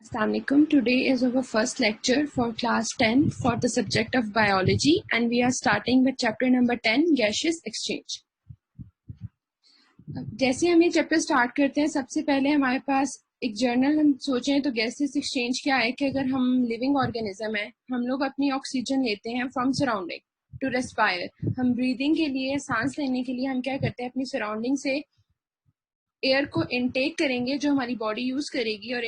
Assalamualaikum. Today is our first lecture for class 10 for the subject of biology, and we are starting with chapter number 10, gaseous exchange. जैसे हम ये chapter start करते हैं, सबसे पहले हमारे पास एक जर्नल हम सोचें तो गैसेस एक्सचेंज क्या है कि अगर हम लिविंग ऑर्गेनिज्म है, हम लोग अपनी ऑक्सीजन लेते हैं फ्रॉम सराउंडिंग टू रेस्पायर। हम ब्रीदिंग के लिए, सांस लेने के लिए हम क्या करते हैं, अपनी सराउंडिंग से एयर को इनटेक करेंगे जो हमारी बॉडी यूज करेगी, और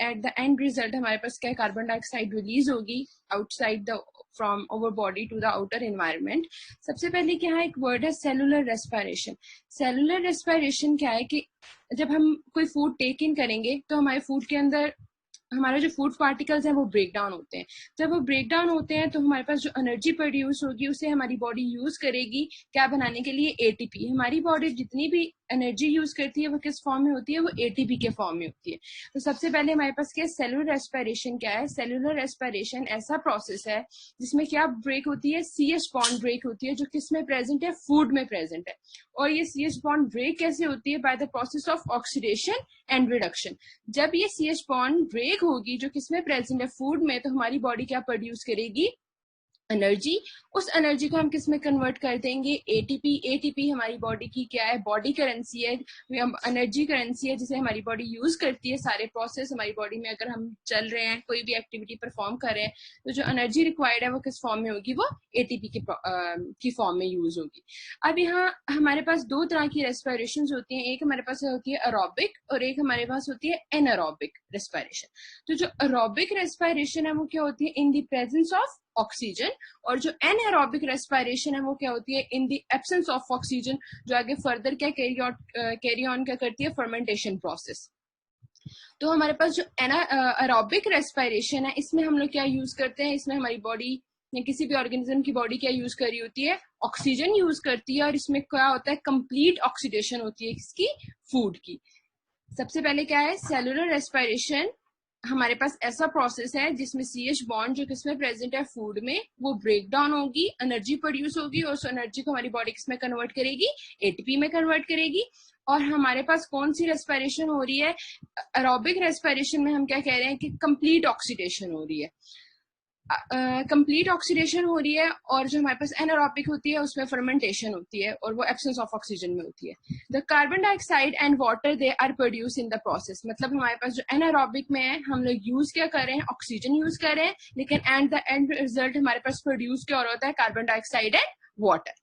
एट द एंड रिजल्ट हमारे पास क्या कार्बन डाइऑक्साइड रिलीज होगी outside the from our body to the outer environment. सबसे पहले क्या है, एक वर्ड है सेलुलर रेस्पिरेशन। सेलुलर रेस्पिरेशन क्या है कि जब हम कोई फूड टेक इन करेंगे तो हमारे फूड के अंदर हमारे जो फूड पार्टिकल्स हैं वो ब्रेक डाउन होते हैं। जब वो ब्रेक डाउन होते हैं तो हमारे पास जो एनर्जी प्रोड्यूस होगी उसे हमारी बॉडी यूज करेगी क्या बनाने के लिए, एटीपी। हमारी बॉडी जितनी भी एनर्जी यूज करती है वो किस फॉर्म में होती है, वो एटीपी के फॉर्म में होती है। तो सबसे पहले हमारे पास क्या है, सेलुलर रेस्पिरेशन क्या है। सेलुलर रेस्पिरेशन ऐसा प्रोसेस है जिसमें क्या ब्रेक होती है, सीएच बॉन्ड ब्रेक होती है, जो किस में प्रेजेंट है, फूड में प्रेजेंट है। और ये सीएच बॉन्ड ब्रेक कैसे होती है, by the process of oxidation and reduction. जब ये सीएच बॉन्ड ब्रेक होगी जो किसमें प्रेजेंट है, फूड में, तो हमारी बॉडी क्या प्रोड्यूस करेगी, एनर्जी। उस एनर्जी को हम किस में कन्वर्ट कर देंगे, एटीपी। एटीपी हमारी बॉडी की क्या है, बॉडी करेंसी है, एनर्जी करेंसी है, जिसे हमारी बॉडी यूज करती है। सारे प्रोसेस हमारी बॉडी में अगर हम चल रहे हैं, कोई भी एक्टिविटी परफॉर्म कर रहे हैं, तो जो एनर्जी रिक्वायर्ड है वो किस फॉर्म में होगी, वो एटीपी की फॉर्म में यूज होगी। अब यहाँ हमारे पास दो तरह की रेस्पिरेशन होती हैं। एक हमारे पास होती है एरोबिक और एक हमारे पास होती है एनारोबिक रेस्पिरेशन। तो जो एरोबिक रेस्पिरेशन है वो क्या होती है, in the presence of oxygen, और जो एनएरोबिक रेस्पिरेशन है वो क्या होती है, in the absence of oxygen, जो आगे फर्दर क्या कैरी ऑन क्या करती है, फर्मेंटेशन प्रोसेस। तो हमारे पास जो एरोबिक रेस्पिरेशन है, इसमें हम लोग क्या यूज करते हैं, इसमें हमारी बॉडी या किसी भी ऑर्गेनिज्म की बॉडी क्या यूज कर रही होती है, ऑक्सीजन यूज करती है, और इसमें क्या होता है, कंप्लीट ऑक्सीडेशन होती है किसकी, फूड की। सबसे पहले क्या है, सेलुलर रेस्पिरेशन हमारे पास ऐसा प्रोसेस है जिसमें सीएच बॉन्ड जो किसमें प्रेजेंट है, फूड में, वो ब्रेक डाउन होगी, एनर्जी प्रोड्यूस होगी, और उस एनर्जी को हमारी बॉडी किसमें कन्वर्ट करेगी, एटीपी में कन्वर्ट करेगी। और हमारे पास कौन सी रेस्पिरेशन हो रही है, एरोबिक रेस्पिरेशन में हम क्या कह रहे हैं कि कंप्लीट ऑक्सीडेशन हो रही है, कंप्लीट ऑक्सीडेशन हो रही है। और जो हमारे पास एनारोबिक होती है उसमें फर्मेंटेशन होती है, और वो एब्सेंस ऑफ ऑक्सीजन में होती है। The carbon dioxide and water they are produce in the process. मतलब हमारे पास जो एनारोबिक में है, हम लोग यूज क्या कर रहे हैं, ऑक्सीजन यूज कर रहे हैं, लेकिन एट द एंड रिजल्ट हमारे पास प्रोड्यूस क्या होता है, carbon dioxide and water.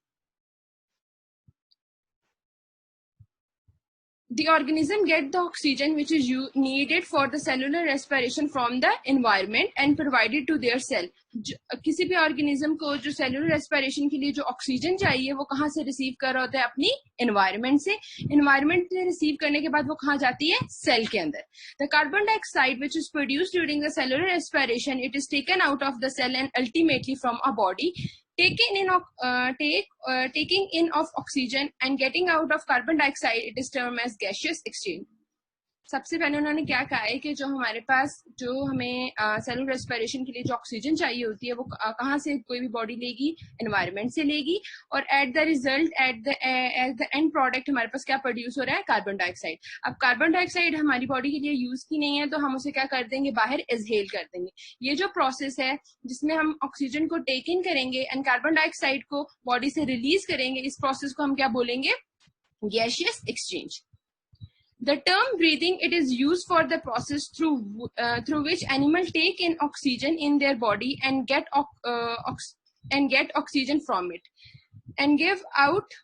The organism get the oxygen which is needed for the cellular respiration from the environment and provided to their cell. किसी भी ऑर्गेनिज्म को जो सेलुलर रेस्पिरेशन के लिए जो ऑक्सीजन चाहिए वो कहाँ से रिसीव कर रहा होता है, अपनी एनवायरनमेंट से। एनवायरनमेंट से रिसीव करने के बाद वो कहाँ जाती है, सेल के अंदर। The carbon dioxide which is produced during the cellular respiration, it is taken out of the cell and ultimately from a body. Taking in of oxygen and getting out of carbon dioxide, it is termed as gaseous exchange. सबसे पहले उन्होंने क्या कहा है कि जो हमारे पास जो हमें सेलुलर रेस्पिरेशन के लिए जो ऑक्सीजन चाहिए होती है वो कहाँ से कोई भी बॉडी लेगी, एनवायरनमेंट से लेगी, और at the result at the end product हमारे पास क्या प्रोड्यूस हो रहा है, कार्बन डाइऑक्साइड। अब कार्बन डाइऑक्साइड हमारी बॉडी के लिए यूज की नहीं है, तो हम उसे क्या कर देंगे, बाहर एक्सहेल कर देंगे। ये जो प्रोसेस है जिसमें हम ऑक्सीजन को टेक इन करेंगे एंड कार्बन डाइऑक्साइड को बॉडी से रिलीज करेंगे, इस प्रोसेस को हम क्या बोलेंगे, gaseous exchange. The term breathing, it is used for the process through which animals take in oxygen in their body and get oxygen from it and give out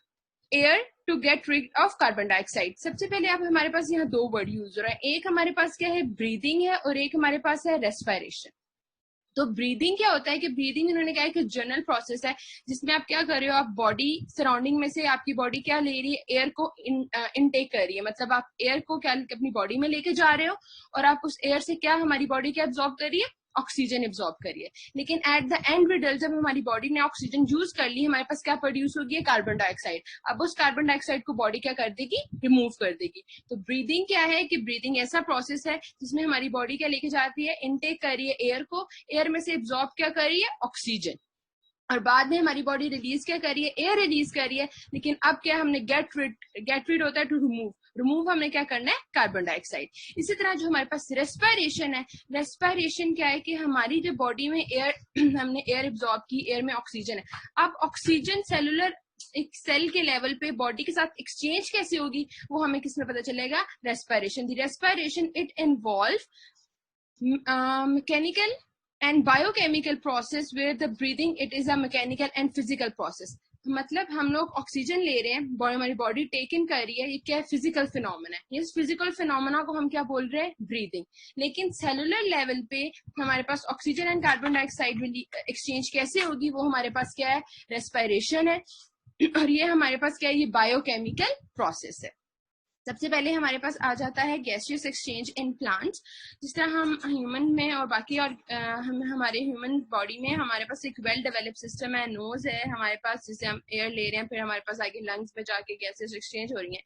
air to get rid of carbon dioxide. सबसे पहले अब हमारे पास यहाँ दो word use हो रहा है, एक हमारे पास क्या है, ब्रीदिंग है, और एक हमारे पास है रेस्पिरेशन। तो ब्रीदिंग क्या होता है कि ब्रीदिंग इन्होंने कहा है कि जनरल प्रोसेस है जिसमें आप क्या कर रहे हो, आप बॉडी सराउंडिंग में से आपकी बॉडी क्या ले रही है, एयर को इनटेक कर रही है। मतलब आप एयर को क्या अपनी बॉडी में लेके जा रहे हो, और आप उस एयर से क्या हमारी बॉडी क्या एब्जॉर्ब कर रही है, ऑक्सीजन एब्जॉर्ब करिए। लेकिन एट द एंड रिजल्ट जब हमारी बॉडी ने ऑक्सीजन यूज कर ली, हमारे पास क्या प्रोड्यूस होगी, कार्बन डाइऑक्साइड। अब उस कार्बन डाइऑक्साइड को बॉडी क्या कर देगी, रिमूव कर देगी। तो ब्रीदिंग क्या है कि ब्रीदिंग ऐसा प्रोसेस है जिसमें हमारी बॉडी क्या लेके जाती है, इनटेक कर रही है एयर को, एयर में से एब्जॉर्ब क्या कर रही है, ऑक्सीजन, और बाद में हमारी बॉडी रिलीज क्या कर रही है, एयर रिलीज कर रही है। लेकिन अब क्या हमने गेट रिड होता है टू रिमूव, रिमूव हमने क्या करना है, कार्बन डाइऑक्साइड। इसी तरह जो हमारे पास रेस्पिरेशन है, रेस्पिरेशन क्या है कि हमारी जो बॉडी में एयर हमने एयर एब्जॉर्ब की, एयर में ऑक्सीजन है। अब ऑक्सीजन सेलुलर एक सेल के लेवल पे बॉडी के साथ एक्सचेंज कैसे होगी, वो हमें किस में पता चलेगा, respiration. The respiration it involve mechanical and biochemical process where the breathing it is a mechanical and physical process। मतलब हम लोग ऑक्सीजन ले रहे हैं, हमारी बॉडी टेक इन कर रही है, ये क्या है, फिजिकल फिनोमेना है। इस फिजिकल फिनोमेना को हम क्या बोल रहे हैं, ब्रीदिंग। लेकिन सेलुलर लेवल पे हमारे पास oxygen and carbon dioxide exchange कैसे होगी, वो हमारे पास क्या है, रेस्पिरेशन है। और ये हमारे पास क्या है, ये बायोकेमिकल प्रोसेस है। सबसे पहले हमारे पास आ जाता है गैसियस एक्सचेंज इन प्लांट्स। जिस तरह हम ह्यूमन में और बाकी और हमारे ह्यूमन बॉडी में हमारे पास एक वेल डेवलप सिस्टम है, नोज है हमारे पास, जिससे हम एयर ले रहे हैं, फिर हमारे पास आगे लंग्स में जाके गैसेस एक्सचेंज हो रही हैं।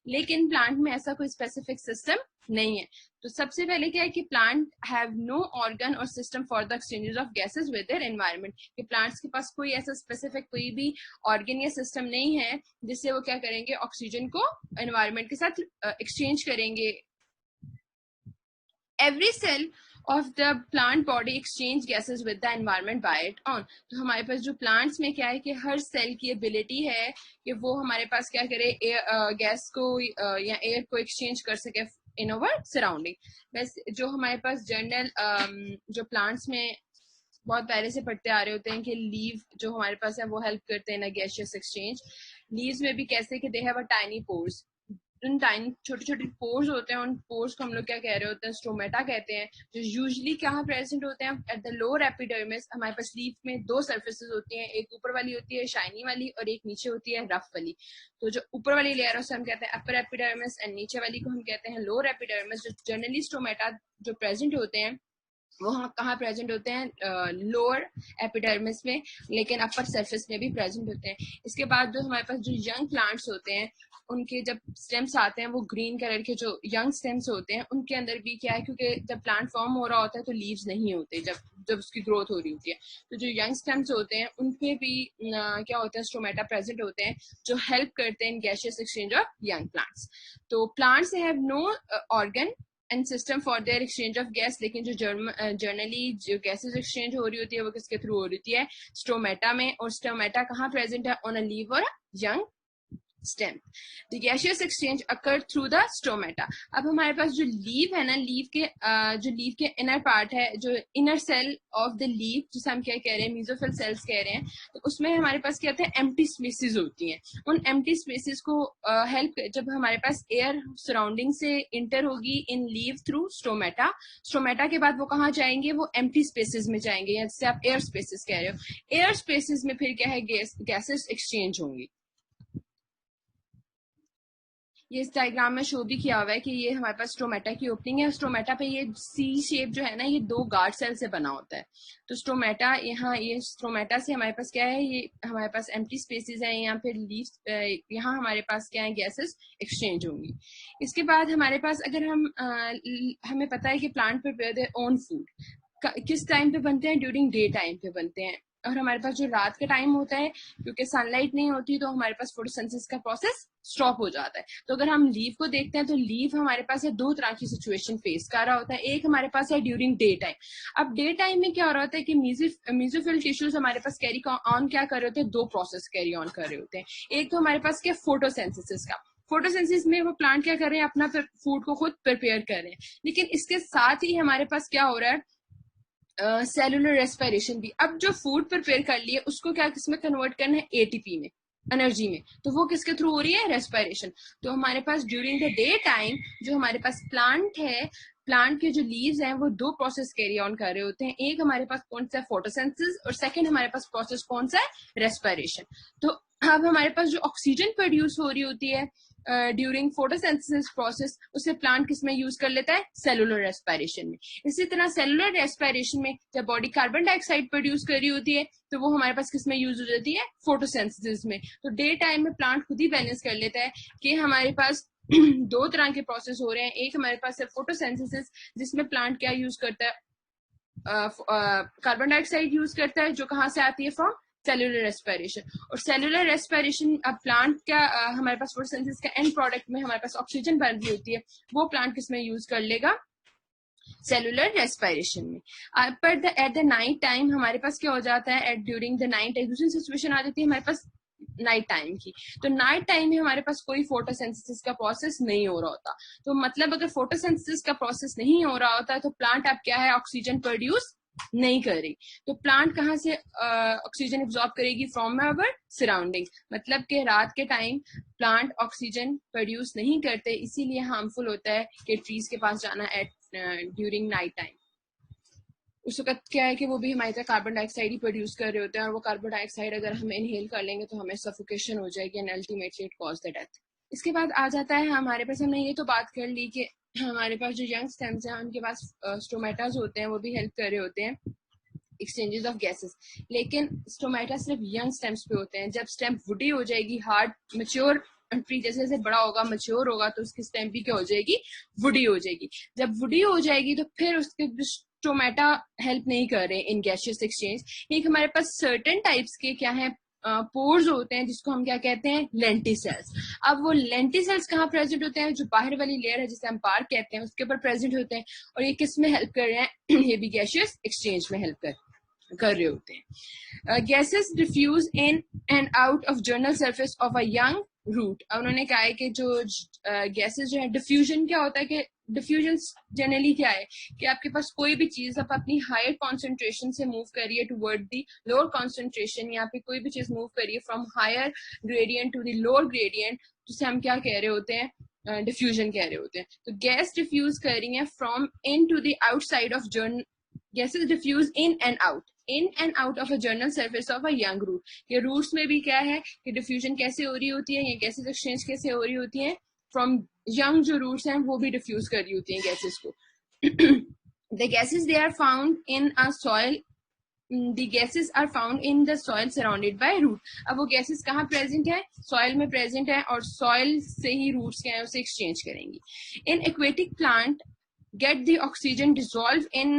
लेकिन प्लांट में ऐसा कोई स्पेसिफिक सिस्टम नहीं है। तो सबसे पहले क्या है कि प्लांट हैव नो ऑर्गन और system for the exchanges of gases with their environment. कि प्लांट्स के पास कोई ऐसा स्पेसिफिक कोई भी ऑर्गन या सिस्टम नहीं है जिससे वो क्या करेंगे, ऑक्सीजन को एनवायरनमेंट के साथ एक्सचेंज करेंगे। Every cell of the plant body exchange gases with the environment by it on। तो हमारे पास जो प्लांट्स में क्या है कि हर सेल की एबिलिटी है कि वो हमारे पास क्या करे, गैस को या एयर को एक्सचेंज कर सके इन अवर सराउंडिंग। वैसे जो हमारे पास जर्नल जो प्लांट्स में बहुत पहले से पढ़ते आ रहे होते हैं कि लीव जो हमारे पास है वो हेल्प करते हैं ना गैसियस एक्सचेंज। लीव्स में भी कैसे कि they have a tiny pores, उन टाइनी छोटे छोटे पोर्स होते हैं, उन पोर्स को हम लोग क्या कह रहे होते हैं, स्टोमेटा कहते हैं, जो यूजुअली कहाँ प्रेजेंट होते हैं, एट द लोअर एपिडर्मिस। हमारे पास लीफ में दो सर्फेसेस होती हैं, एक ऊपर वाली होती है शाइनी वाली और एक नीचे होती है रफ वाली। तो जो ऊपर वाली लेयर है उसे हम कहते हैं अपर एपिडर्मिस एंड नीचे वाली को हम कहते हैं लोअर एपिडर्मिस। जो जनरली स्टोमेटा जो प्रेजेंट होते हैं वो कहाँ प्रेजेंट होते हैं, लोअर एपिडर्मिस में, लेकिन अपर सरफेस में भी प्रेजेंट होते हैं। इसके बाद जो हमारे पास जो यंग प्लांट्स होते हैं उनके जब स्टेम्स आते हैं वो ग्रीन कलर के जो यंग स्टेम्स होते हैं, उनके अंदर भी क्या है, क्योंकि जब प्लांट फॉर्म हो रहा होता है तो लीव्स नहीं होते जब उसकी ग्रोथ हो रही होती है। तो जो यंग स्टेम्स होते हैं उनपे भी क्या होता है, स्टोमेटा प्रेजेंट होते हैं जो हेल्प करते हैं in gaseous exchange of young plants. तो plants have no organ and system for their exchange of gas. लेकिन जो जर्नली जो गैसेस एक्सचेंज हो रही होती है वो किसके थ्रू हो रही होती है, स्टोमेटा में। और स्टोमेटा कहाँ प्रेजेंट है, ऑन अ लीव और young stem. The gaseous exchange occur through the stomata. अब हमारे पास जो लीव है ना, जो लीव के इनर पार्ट है, जो inner cell of the leave जिसे हम क्या कह रहे हैं, मेसोफिल सेल्स कह रहे हैं, तो उसमें हमारे पास क्या होता है, एम्प्टी स्पेसेस होती हैं। उन एम्प्टी स्पेसेस को हेल्प जब हमारे पास एयर सराउंडिंग से इंटर होगी इन लीव थ्रू स्टोमेटा, स्टोमेटा के बाद वो कहाँ जाएंगे, वो एम्प्टी स्पेसेस में जाएंगे, या जिसे आप एयर स्पेसेस कह रहे हो। एयर स्पेसेस में फिर क्या है, गैसेस एक्सचेंज होंगी। ये इस डायग्राम में शो भी किया हुआ है कि ये हमारे पास स्टोमेटा की ओपनिंग है। स्टोमेटा पे ये सी शेप जो है ना, ये दो गार्ड सेल से बना होता है। तो स्टोमेटा यहाँ, ये स्टोमेटा से हमारे पास क्या है, ये हमारे पास एम्प्टी स्पेसेस है, यहाँ पे लीफ, यहाँ हमारे पास क्या है, गैसेस एक्सचेंज होंगी। इसके बाद हमारे पास अगर हमें पता है कि plant prepare their own food किस टाइम पे बनते हैं, ड्यूरिंग डे टाइम पे बनते हैं। और हमारे पास जो रात का टाइम होता है, क्योंकि सनलाइट नहीं होती तो हमारे पास फोटोसिंथेसिस का प्रोसेस स्टॉप हो जाता है। तो अगर हम लीव को देखते हैं तो लीव हमारे पास है दो तरह की सिचुएशन फेस कर रहा होता है। एक हमारे पास है ड्यूरिंग डे टाइम। अब डे टाइम में क्या हो रहा होता है कि मेसोफिल टिश्यूज हमारे पास कैरी ऑन क्या कर रहे होते हैं, दो प्रोसेस कैरी ऑन कर रहे होते हैं। एक तो हमारे पास क्या, फोटोसिंथेसिस का। फोटोसिंथेसिस में वो प्लांट क्या कर रहे हैं, अपना फूड को खुद प्रिपेयर कर रहे हैं। लेकिन इसके साथ ही हमारे पास क्या हो रहा है, सेलुलर रेस्पिरेशन भी। अब जो फूड प्रिपेयर कर लिए उसको क्या किसमें कन्वर्ट करना है, एटीपी में, एनर्जी में। तो वो किसके थ्रू हो रही है, रेस्पिरेशन। तो हमारे पास ड्यूरिंग द डे टाइम जो हमारे पास प्लांट है, प्लांट के जो लीव्स हैं वो दो प्रोसेस कैरी ऑन कर रहे होते हैं। एक हमारे पास कौन सा है, फोटोसिंथेसिस, और सेकंड हमारे पास प्रोसेस कौन सा है, रेस्पिरेशन। तो अब हमारे पास जो ऑक्सीजन प्रोड्यूस हो रही होती है ड्यूरिंग फोटोसिंथेसिस प्रोसेस, उसे प्लांट किस में यूज कर लेता है, सेलुलर रेस्पिरेशन में। इसी तरह सेलुलर रेस्पिरेशन में जब बॉडी कार्बन डाइऑक्साइड प्रोड्यूस कर रही होती है तो वो हमारे पास किस में यूज हो जाती है, फोटोसिंथेसिस में। तो डे टाइम में प्लांट खुद ही बैलेंस कर लेता है कि हमारे पास दो तरह के प्रोसेस हो रहे हैं। एक हमारे पास है फोटोसिंथेसिस, जिसमें प्लांट क्या यूज करता है, कार्बन डाइऑक्साइड यूज करता है, जो कहाँ से आती है, फ्रॉम सेलुलर रेस्पिरेशन। और सेलुलर रेस्पिरेशन, अब प्लांट का हमारे पास फोटोसिंथेसिस का एंड प्रोडक्ट में हमारे पास ऑक्सीजन बन रही होती है, वो प्लांट किसमें यूज कर लेगा, सेलुलर रेस्पिरेशन में। पर एट द नाइट टाइम हमारे पास क्या हो जाता है, एट ड्यूरिंग द नाइट एक दूसरी सिचुएशन आ जाती है हमारे पास नाइट टाइम की। तो नाइट टाइम में हमारे पास कोई फोटोसिंथेसिस का प्रोसेस नहीं हो रहा होता। तो मतलब अगर फोटोसिंथेसिस का प्रोसेस नहीं हो रहा होता है तो प्लांट अब क्या है, ऑक्सीजन प्रोड्यूस नहीं कर रही। तो प्लांट कहाँ से ऑक्सीजन एब्जॉर्ब करेगी, फ्रॉम आवर सराउंडिंग। मतलब कि रात के टाइम प्लांट ऑक्सीजन प्रोड्यूस नहीं करते, इसीलिए हार्मफुल होता है कि ट्रीज के पास जाना एट ड्यूरिंग नाइट टाइम। उस वक्त क्या है कि वो भी हमारी तरह कार्बन डाइऑक्साइड ही प्रोड्यूस कर रहे होते हैं, और वो कार्बन डाइऑक्साइड अगर हम इनहेल कर लेंगे तो हमें सफोकेशन हो जाएगी and ultimately it cause the death. इसके बाद आ जाता है हमारे पास, हमने ये तो बात कर ली कि हमारे पास जो यंग स्टेम्स हैं उनके पास स्टोमेटाज होते हैं, वो भी हेल्प कर रहे होते हैं एक्सचेंजेस ऑफ गैसेस। लेकिन स्टोमेटा सिर्फ यंग स्टेम्स पे होते हैं। जब स्टेम वुडी हो जाएगी, हार्ड मैच्योर ट्री जैसे जैसे बड़ा होगा, मैच्योर होगा, तो उसकी स्टेम भी क्या हो जाएगी, वुडी हो जाएगी। जब वुडी हो जाएगी तो फिर उसके स्टोमेटा हेल्प नहीं कर रहे इन गैसियस एक्सचेंज। एक हमारे पास सर्टेन टाइप्स के क्या है, पोर्स होते हैं, जिसको हम क्या कहते हैं, लेंटिसेल्स। अब वो लेंटिसेल्स कहाँ प्रेजेंट होते हैं, जो बाहर वाली लेयर है जिसे हम पार्क कहते हैं उसके ऊपर प्रेजेंट होते हैं। और ये किस में हेल्प कर रहे हैं, ये भी गैसियस एक्सचेंज में हेल्प कर रहे होते हैं। Gases diffuse in and out of general surface of a young root. उन्होंने कहा है कि जो गैसेस जो है, डिफ्यूजन क्या होता है कि डिफ्यूजन जनरली क्या है कि आपके पास कोई भी चीज आप अपनी हायर कॉन्सेंट्रेशन से मूव करिए टुवर्ड दी लोअर कॉन्सेंट्रेशन, या फिर कोई भी चीज मूव करिए from higher gradient to the lower gradient, जिसे हम क्या कह रहे होते हैं, डिफ्यूजन कह रहे होते हैं। तो गैस डिफ्यूज कर रही है from in to the outside of general, gases diffuse in and out of a general surface of a young root. ये रूट्स में भी क्या है कि डिफ्यूजन कैसे हो रही होती है, ये गैसेस एक्सचेंज कैसे हो रही होती है, फ्रॉम यंग जो रूट्स हैं वो भी डिफ्यूज कर रही होती हैं गैसेस को। The gases they are found in a soil, the gases are found in the soil surrounded by root। अब वो गैसेस कहाँ प्रेजेंट है, सॉइल में प्रेजेंट है, और सॉइल से ही रूट्स क्या है उसे एक्सचेंज करेंगी। In aquatic plant get the oxygen dissolve in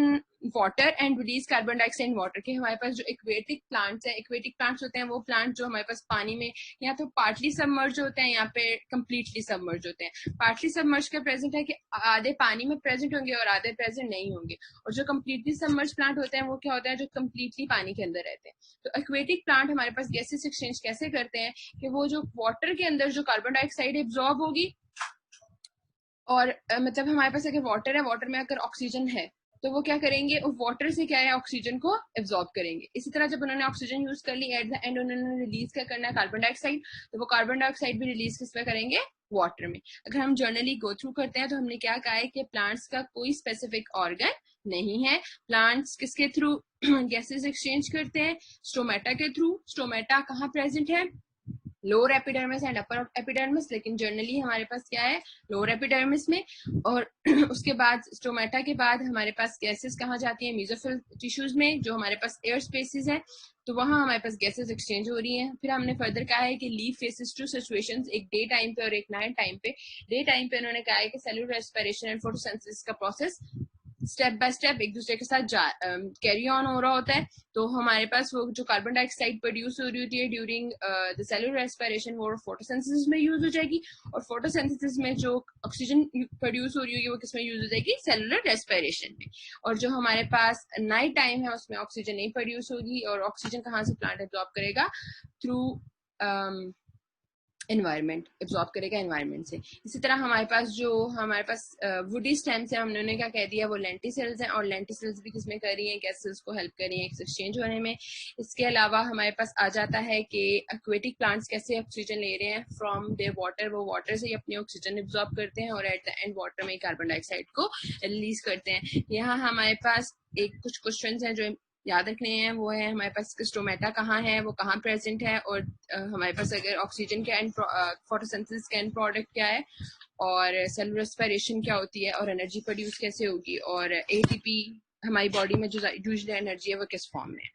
water and release carbon dioxide in water। के हमारे पास जो एक्वेटिक प्लांट्स हैं, एक्वेटिक प्लांट्स होते हैं वो प्लांट जो हमारे पास पानी में या तो पार्टली सबमर्ज होते हैं या पे कंप्लीटली सबमर्ज होते हैं। पार्टली सबमर्ज का प्रेजेंट है कि आधे पानी में प्रेजेंट होंगे और आधे प्रेजेंट नहीं होंगे, और जो कंप्लीटली सबमर्ज प्लांट होते हैं वो क्या होता है, जो कंप्लीटली पानी के अंदर रहते हैं। तो एक्वेटिक प्लांट हमारे पास गैसेस एक्सचेंज कैसे करते हैं कि वो जो वाटर के अंदर जो कार्बन डाइऑक्साइड एब्जॉर्ब होगी, और मतलब हमारे पास अगर वाटर है, वाटर में अगर ऑक्सीजन है तो वो क्या करेंगे, उस वाटर से क्या है ऑक्सीजन को एब्जॉर्ब करेंगे। इसी तरह जब उन्होंने ऑक्सीजन यूज कर ली, एट द एंड उन्होंने रिलीज क्या करना है, कार्बन डाइऑक्साइड। तो वो कार्बन डाइऑक्साइड भी रिलीज किस पे करेंगे, वाटर में। अगर हम जर्नली गो थ्रू करते हैं तो हमने क्या कहा है कि प्लांट्स का कोई स्पेसिफिक ऑर्गन नहीं है। प्लांट्स किसके थ्रू गैसेस एक्सचेंज करते हैं, स्टोमेटा के थ्रू। स्टोमेटा कहाँ प्रेजेंट है, lower epidermis and upper epidermis, लेकिन जनरली हमारे पास क्या है, लोअर एपिडर्मिस में। और उसके बाद स्टोमेटा के बाद हमारे पास गैसेस कहाँ जाती है, मेसोफिल टिश्यूज में, जो हमारे पास एयर स्पेसेस है, तो वहां हमारे पास गैसेस एक्सचेंज हो रही हैं। फिर हमने फर्दर कहा है कि लीफ फेसेस टू सिचुएशंस, एक डे टाइम पे और एक नाइट टाइम पे। डे टाइम पे उन्होंने कहा है कि सेलुलर रेस्पिरेशन एंड फोटोसिंथेसिस का प्रोसेस स्टेप बाय स्टेप एक दूसरे के साथ कैरी ऑन हो रहा होता है। तो हमारे पास वो जो कार्बन डाइऑक्साइड प्रोड्यूस हो रही होती है ड्यूरिंग द सेलुलर रेस्पिरेशन, वो फोटोसिंथेसिस में यूज हो जाएगी, और फोटोसिंथेसिस में जो ऑक्सीजन प्रोड्यूस हो रही होगी वो किसमें यूज हो जाएगी, सेलुलर रेस्पिरेशन में। और जो हमारे पास नाइट टाइम है उसमें ऑक्सीजन नहीं प्रोड्यूस होगी, और ऑक्सीजन कहाँ से प्लांट एब्जॉर्ब करेगा, थ्रू एनवायरमेंट, एब्जॉर्ब करेगा एनवायरमेंट से। इसी तरह हमारे पास वुडी स्टेम्स है, हमने क्या कह दिया, वो लेंटिसेल्स हैं, और लेंटिसेल्स भी किसमें कर रही हैं, गैसेस को हेल्प कर रही हैं एक्सचेंज होने में। इसके अलावा हमारे पास आ जाता है कि एक्वेटिक प्लांट्स कैसे ऑक्सीजन ले रहे हैं फ्रॉम देयर वाटर, वो वाटर से ही अपनी ऑक्सीजन एब्जॉर्ब करते हैं, और एट द एंड वाटर में कार्बन डाइऑक्साइड को रिलीज करते हैं। यहाँ हमारे पास कुछ क्वेश्चन हैं जो याद रखने हैं, वो है हमारे पास स्टोमेटा कहाँ है, वो कहाँ प्रेजेंट है, और हमारे पास अगर ऑक्सीजन का एंड फोटोसिंथेसिस का एंड प्रोडक्ट क्या है, और सेलुलर रेस्पिरेशन क्या होती है, और एनर्जी प्रोड्यूस कैसे होगी, और एटीपी हमारी बॉडी में जो यूजुअली एनर्जी है वो किस फॉर्म में है।